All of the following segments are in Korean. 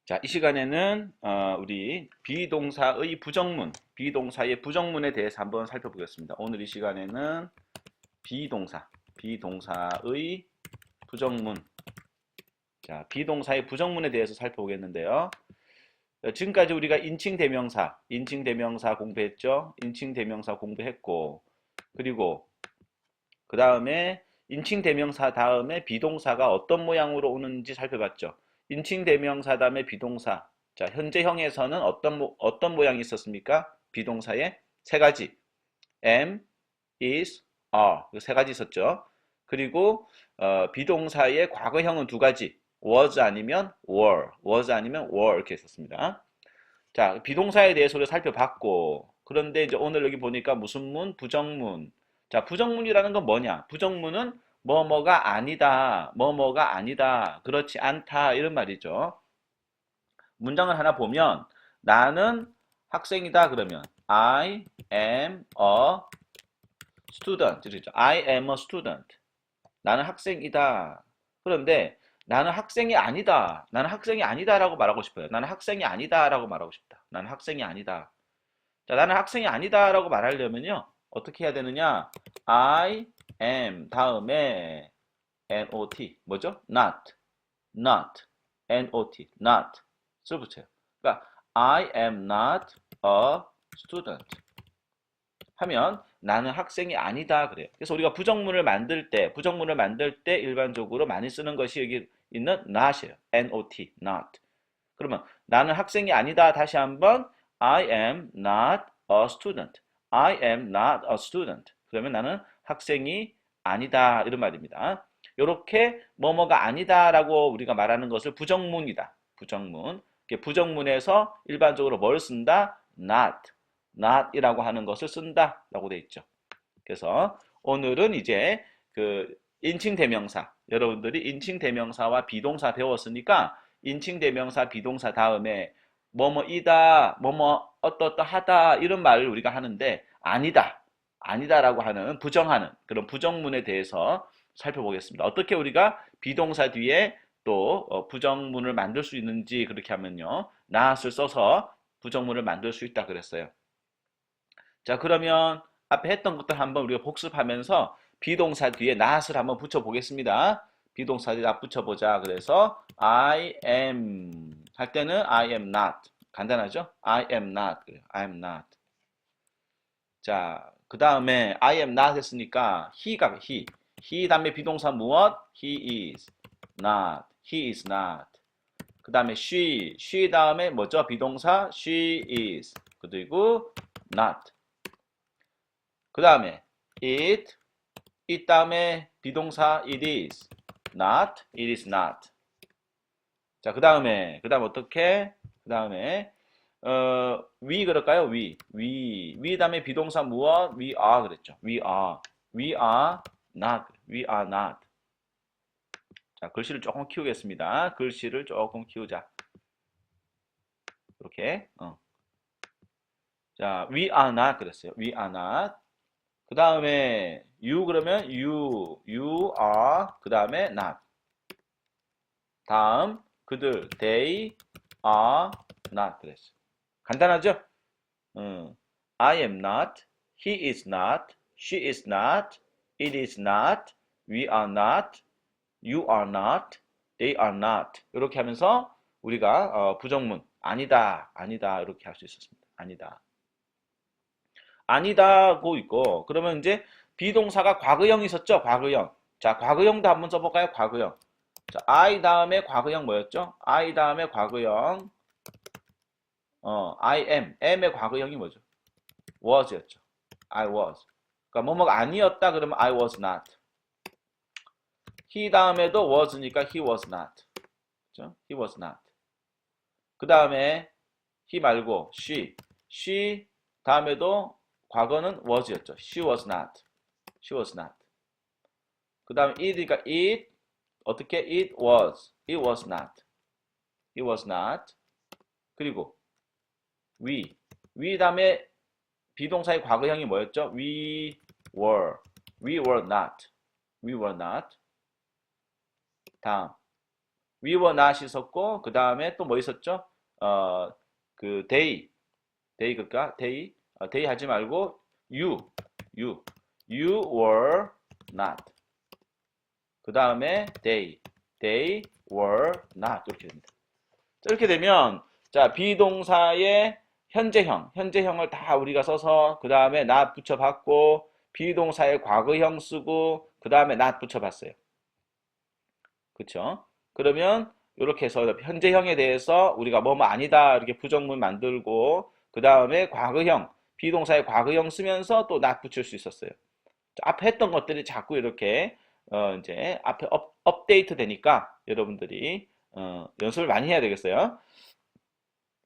자, 이 시간에는 우리 비동사의 부정문, 비동사의 부정문에 대해서 한번 살펴보겠습니다. 오늘 이 시간에는 비동사의 부정문, 자, 비동사의 부정문에 대해서 살펴보겠는데요. 지금까지 우리가 인칭대명사 공부했죠? 인칭대명사 공부했고, 그리고 그 다음에 인칭대명사 다음에 비동사가 어떤 모양으로 오는지 살펴봤죠. 인칭대명사 다음에 비동사. 자, 현재형에서는 어떤 모양이 있었습니까? 비동사에 세 가지. am, is, are. 세 가지 있었죠. 그리고 비동사의 과거형은 두 가지. was 아니면 were 이렇게 있었습니다. 자, 비동사에 대해서 우리가 살펴봤고, 그런데 이제 오늘 여기 보니까 무슨 문? 부정문. 자, 부정문이라는 건 뭐냐? 부정문은 뭐뭐가 아니다, 뭐뭐가 아니다, 그렇지 않다, 이런 말이죠. 문장을 하나 보면, 나는 학생이다, 그러면, I am a student. 이렇죠. I am a student. 나는 학생이다. 그런데, 나는 학생이 아니다. 나는 학생이 아니다라고 말하고 싶어요. 나는 학생이 아니다라고 말하고 싶다. 나는 학생이 아니다. 자, 나는 학생이 아니다라고 말하려면요. 어떻게 해야 되느냐? I am 다음에 not. 뭐죠? not. not를 붙여요. 그러니까 I am not a student 하면 나는 학생이 아니다 그래요. 그래서 우리가 부정문을 만들 때 일반적으로 많이 쓰는 것이 여기 있는 not이에요. not. 그러면 나는 학생이 아니다. 다시 한번 I am not a student. I am not a student. 그러면 나는 학생이 아니다. 이런 말입니다. 이렇게 뭐뭐가 아니다라고 우리가 말하는 것을 부정문이다. 부정문. 부정문에서 일반적으로 뭘 쓴다? not이라고 하는 것을 쓴다라고 돼 있죠. 그래서 오늘은 이제 그 인칭대명사, 여러분들이 인칭대명사와 비동사 배웠으니까 인칭대명사, 비동사 다음에 뭐뭐이다, 뭐뭐 어떠하다 이런 말을 우리가 하는데 아니다라고 하는 부정하는 그런 부정문에 대해서 살펴보겠습니다. 어떻게 우리가 비동사 뒤에 또 부정문을 만들 수 있는지 그렇게 하면요. not을 써서 부정문을 만들 수 있다 그랬어요. 자, 그러면 앞에 했던 것들 한번 우리가 복습하면서 비동사 뒤에 not을 한번 붙여보겠습니다. 비동사 뒤에 not 붙여보자. 그래서 I am 할 때는 I am not. 간단하죠? I am not. 그래요. I am not. 자, 그 다음에 I am not 했으니까 he가 he. he 다음에 비동사 무엇? He is not. He is not. 그 다음에 she 다음에 뭐죠? 비동사 she is. 그리고 not. 그 다음에 it 다음에 비동사 it is not. 자, 그 다음에 어떻게? 그 다음에 we 그럴까요? we 다음에 비동사 무엇? we are 그랬죠. we are not. 자, 글씨를 조금 키우겠습니다. 글씨를 조금 키우자. 이렇게 자, we are not 그랬어요. we are not. 그 다음에 you 그러면 you are 그 다음에 not. 다음 그들 they are not 그랬어요. 간단하죠? I am not, he is not, she is not, it is not, we are not, you are not, they are not. 이렇게 하면서 우리가 부정문 아니다 이렇게 할 수 있었습니다. 아니다고 있고, 그러면 이제 비동사가 과거형이 있었죠? 과거형. 자, 과거형도 한번 써볼까요? 과거형. 자, I 다음에 과거형 뭐였죠? I 다음에 과거형. I am. am의 과거형이 뭐죠? was였죠. I was. 그러니까 뭐뭐가 아니었다 그러면 I was not. he 다음에도 was니까 he was not. 그죠? he was not. 그 다음에 he 말고 she 다음에도 과거는 was였죠. she was not. 그 다음에 it이니까 it 어떻게 it was not. 그리고 we 다음에 비동사의 과거형이 뭐였죠? we were not. 다음 we were not 있었고, 그 다음에 또 뭐 있었죠? 그 they 그니까 they 하지 말고 you were not. 그 다음에 they were not 이렇게 됩니다. 이렇게 되면 자 비동사의 현재형을 다 우리가 써서 그 다음에 not 붙여봤고 비동사의 과거형 쓰고 그 다음에 not 붙여봤어요. 그쵸? 그러면 이렇게 해서 현재형에 대해서 우리가 뭐뭐 아니다 이렇게 부정문 만들고 그 다음에 과거형 비동사의 과거형 쓰면서 또 not 붙일 수 있었어요. 앞에 했던 것들이 자꾸 이렇게 이제 앞에 업데이트 되니까 여러분들이 연습을 많이 해야 되겠어요.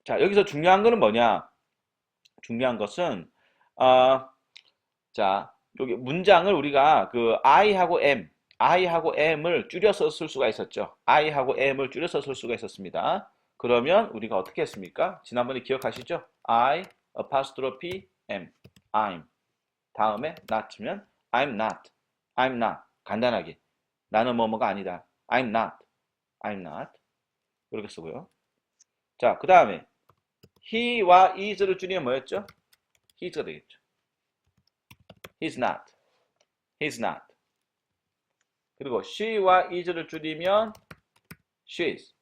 자, 여기서 중요한 거는 뭐냐? 중요한 것은 자, 여기 문장을 우리가 그 I하고 M을 줄여서 쓸 수가 있었죠. I하고 M을 줄여서 쓸 수가 있었습니다. 그러면 우리가 어떻게 했습니까? 지난번에 기억하시죠? I apostrophe M, I'm. 다음에 not면 I'm not. 간단하게. 나는 뭐뭐가 아니다. I'm not. 이렇게 쓰고요. 자, 그 다음에 he와 is를 줄이면 뭐였죠? he's가 되겠죠. he's not. 그리고 she와 is를 줄이면 she's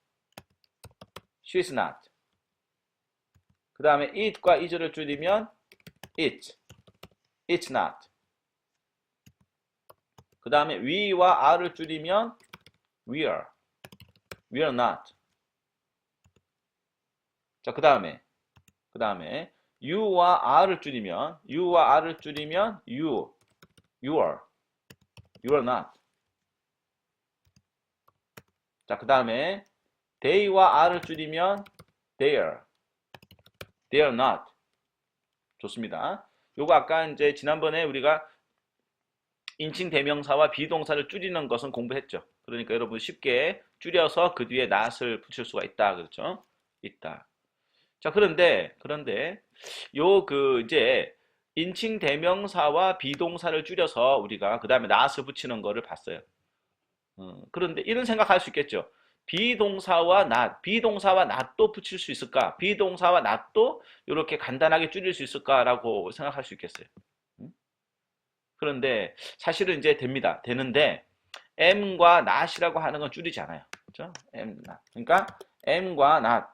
not. 그 다음에 it과 is를 줄이면 it's not. 그 다음에 we와 are를 줄이면 we're not. 자, 그 다음에 U와 R을 줄이면 you're not. 자, 그 다음에 they와 R을 줄이면 they're not. 좋습니다. 요거 아까 이제 지난번에 우리가 인칭 대명사와 비동사를 줄이는 것은 공부했죠. 그러니까 여러분 쉽게 줄여서 그 뒤에 not을 붙일 수가 있다. 그렇죠? 있다. 자, 그런데 요 이제 인칭 대명사와 비동사를 줄여서 우리가 그 다음에 not을 붙이는 거를 봤어요. 그런데 이런 생각할 수 있겠죠. 비동사와 not도 붙일 수 있을까? 비동사와 not도 이렇게 간단하게 줄일 수 있을까라고 생각할 수 있겠어요. 그런데 사실은 이제 되는데 M과 not이라고 하는 건 줄이지 않아요. 그렇죠? not. 그러니까 M과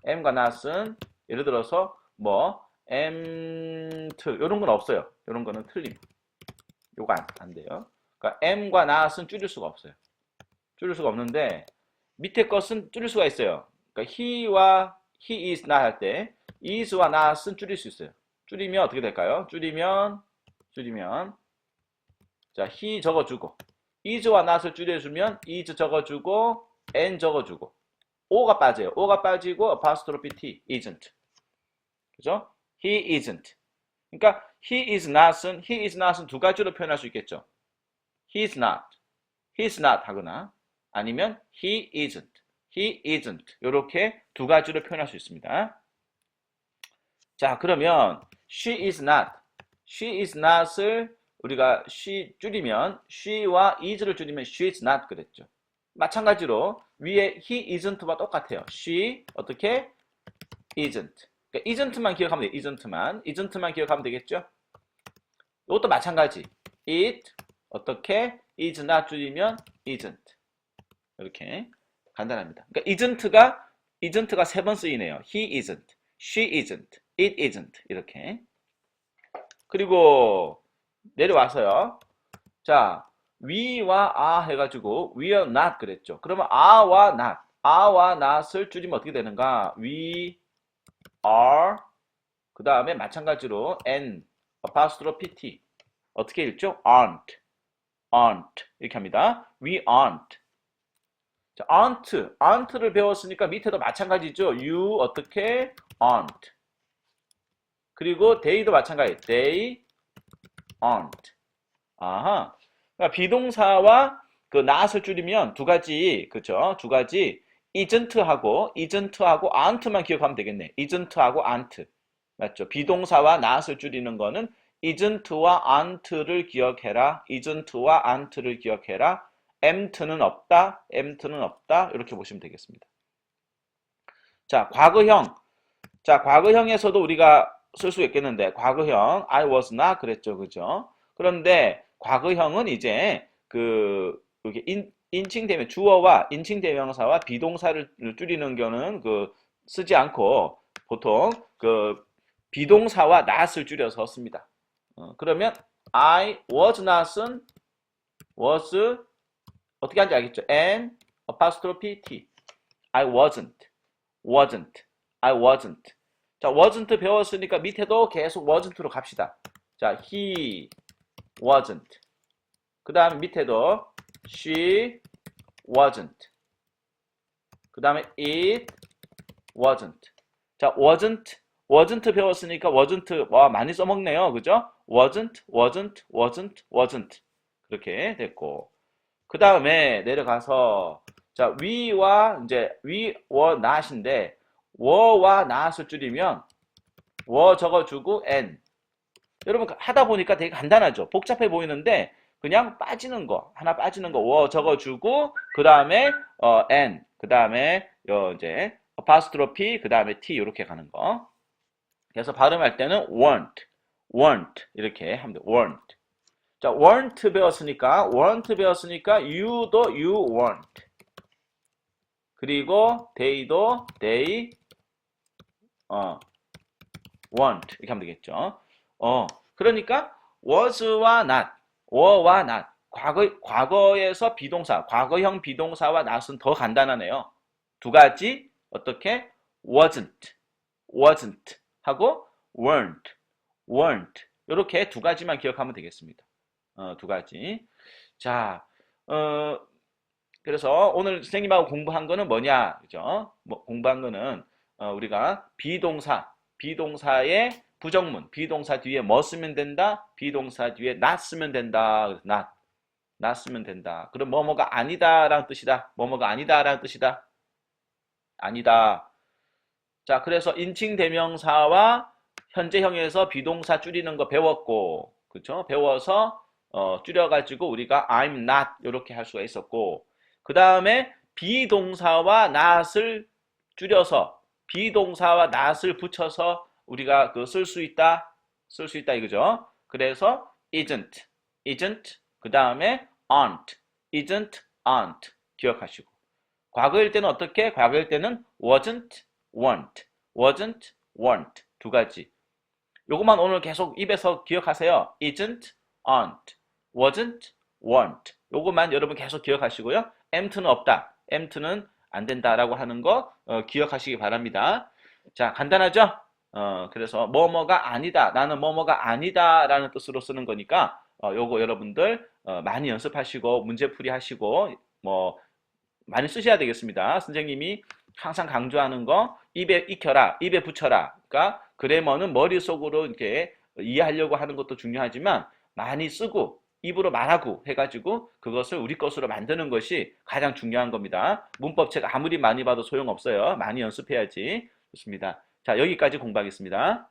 not은 예를 들어서 뭐 M2 이런 건 없어요. 이런 거는 틀림. 요거 안 돼요. 그러니까 M과 not은 줄일 수가 없어요. 줄일 수가 없는데 밑에 것은 줄일 수가 있어요. 그러니까 he is not 할 때 is와 not은 줄일 수 있어요. 줄이면 어떻게 될까요? 줄이면 자, he 적어주고 is와 not을 줄여주면 is 적어주고 n 적어주고 O가 빠져요. O가 빠지고 apostrophe T, isn't. 그죠? He isn't. 그러니까 he is not은 두 가지로 표현할 수 있겠죠. he's not 하거나 아니면 he isn't. 이렇게 두 가지로 표현할 수 있습니다. 자, 그러면 she is not을 우리가 줄이면 she와 is를 줄이면 she is not 그랬죠. 마찬가지로 위에 he isn't와 똑같아요. she 어떻게? isn't. 그러니까 isn't만 기억하면 돼요. isn't만 기억하면 되겠죠? 이것도 마찬가지. it 어떻게? is not 줄이면 isn't. 이렇게 간단합니다. 그러니까 isn't가 세 번 쓰이네요. he isn't, she isn't, it isn't 이렇게. 그리고 내려와서요. 자, we와 해가지고 we are not 그랬죠. 그러면 a와 not을 줄이면 어떻게 되는가? we are 그 다음에 마찬가지로 n apostrophe t 어떻게 읽죠? aren't 이렇게 합니다. we aren't. 자, aren't를 배웠으니까 밑에도 마찬가지죠. you 어떻게? aren't. 그리고 they도 마찬가지. they aren't. 아하. 그러니까 비동사와 그 not을 줄이면 두 가지, 그죠? 두 가지 isn't하고 aren't만 기억하면 되겠네. isn't하고 aren't. 맞죠? 비동사와 not을 줄이는 거는 isn't와 aren't를 기억해라. am't는 없다, am't는 없다 이렇게 보시면 되겠습니다. 자, 과거형. 자, 과거형에서도 우리가 쓸 수 있겠는데 과거형 I was not 그랬죠, 그죠? 그런데 과거형은 이제 이게 인칭대명 주어와 인칭대명사와 비동사를 줄이는 경우는 쓰지 않고 보통 비동사와 not을 줄여서 씁니다. 그러면 I was not은 was 어떻게 하는지 알겠죠? N apostrophe T. I wasn't. I wasn't. 자, wasn't 배웠으니까 밑에도 계속 wasn't로 갑시다. 자, he wasn't. 그 다음 밑에도 she wasn't. 그 다음에 it wasn't. 자, wasn't 배웠으니까 wasn't 와 많이 써먹네요. 그죠? wasn't. 그렇게 됐고. 그 다음에 내려가서 자, we와 이제 we were not인데 were와 not을 줄이면 were 적어주고 and. 여러분 하다 보니까 되게 간단하죠. 복잡해 보이는데 그냥 빠지는 거 하나 빠지는 거 were 적어주고 그 다음에 and 그 다음에 이제 apostrophe 그 다음에 t 이렇게 가는 거. 그래서 발음할 때는 weren't 이렇게 하면 돼. weren't. 자, weren't 배웠으니까 you도 you weren't. 그리고 they도 they weren't 이렇게 하면 되겠죠. 그러니까 was와 not, were와 not. 과거에서 비동사, 과거형 비동사와 not은 더 간단하네요. 두 가지 어떻게? wasn't 하고 weren't 이렇게 두 가지만 기억하면 되겠습니다. 두 가지. 자, 그래서 오늘 선생님하고 공부한 거는 뭐냐, 그죠? 공부한 거는 우리가 비동사의 부정문, 비동사 뒤에 뭐 쓰면 된다? 비동사 뒤에 not 쓰면 된다. not 쓰면 된다. 그럼 뭐뭐가 아니다라는 뜻이다. 뭐뭐가 아니다라는 뜻이다. 아니다. 자, 그래서 인칭 대명사와 현재형에서 비동사 줄이는 거 배웠고, 그렇죠? 배워서 줄여가지고 우리가 I'm not 이렇게 할 수가 있었고, 그 다음에 비동사와 not을 줄여서 비동사와 not을 붙여서 우리가 쓸 수 있다 이거죠. 그래서 isn't 그 다음에 aren't 기억하시고. 과거일 때는 어떻게? 과거일 때는 wasn't weren't 두 가지. 요것만 오늘 계속 입에서 기억하세요. isn't, aren't, wasn't, weren't. 요것만 여러분 계속 기억하시고요. am't는 없다. am't는 안 된다라고 하는 거 기억하시기 바랍니다. 자, 간단하죠? 그래서 뭐뭐가 아니다. 나는 뭐뭐가 아니다라는 뜻으로 쓰는 거니까 요거 여러분들 많이 연습하시고 문제풀이 하시고 뭐 많이 쓰셔야 되겠습니다. 선생님이 항상 강조하는 거 입에 익혀라, 입에 붙여라. 그러니까 그래머는 머릿속으로 이렇게 이해하려고 하는 것도 중요하지만 많이 쓰고 입으로 말하고 해가지고 그것을 우리 것으로 만드는 것이 가장 중요한 겁니다. 문법책 아무리 많이 봐도 소용없어요. 많이 연습해야지. 좋습니다. 자, 여기까지 공부하겠습니다.